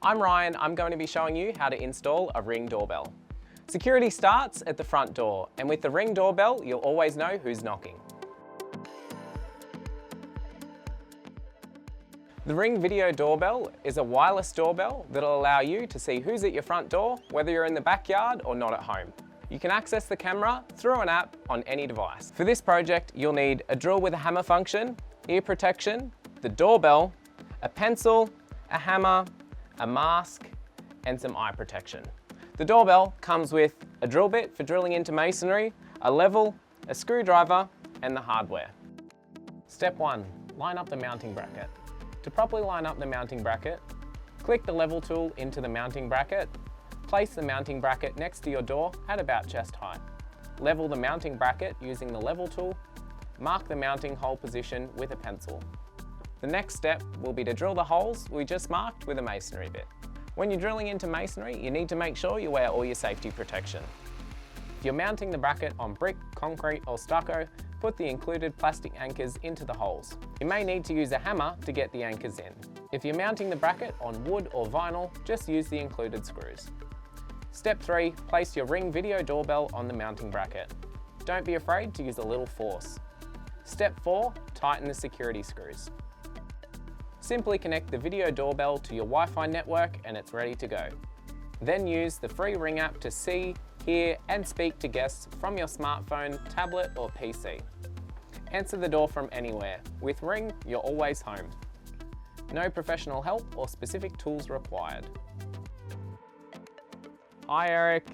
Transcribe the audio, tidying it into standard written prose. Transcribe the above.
I'm Ryan. I'm going to be showing you how to install a Ring doorbell. Security starts at the front door, and with the Ring doorbell, you'll always know who's knocking. The Ring Video Doorbell is a wireless doorbell that'll allow you to see who's at your front door, whether you're in the backyard or not at home. You can access the camera through an app on any device. For this project, you'll need a drill with a hammer function, ear protection, the doorbell, a pencil, a hammer, a mask, and some eye protection. The doorbell comes with a drill bit for drilling into masonry, a level, a screwdriver, and the hardware. Step 1, line up the mounting bracket. To properly line up the mounting bracket, click the level tool into the mounting bracket, place the mounting bracket next to your door at about chest height. Level the mounting bracket using the level tool, mark the mounting hole position with a pencil. The next step will be to drill the holes we just marked with a masonry bit. When you're drilling into masonry, you need to make sure you wear all your safety protection. If you're mounting the bracket on brick, concrete or stucco, put the included plastic anchors into the holes. You may need to use a hammer to get the anchors in. If you're mounting the bracket on wood or vinyl, just use the included screws. Step 3, place your Ring Video Doorbell on the mounting bracket. Don't be afraid to use a little force. Step 4, tighten the security screws. Simply connect the video doorbell to your Wi-Fi network and it's ready to go. Then use the free Ring app to see, hear and speak to guests from your smartphone, tablet or PC. Answer the door from anywhere. With Ring, you're always home. No professional help or specific tools required. Hi Eric.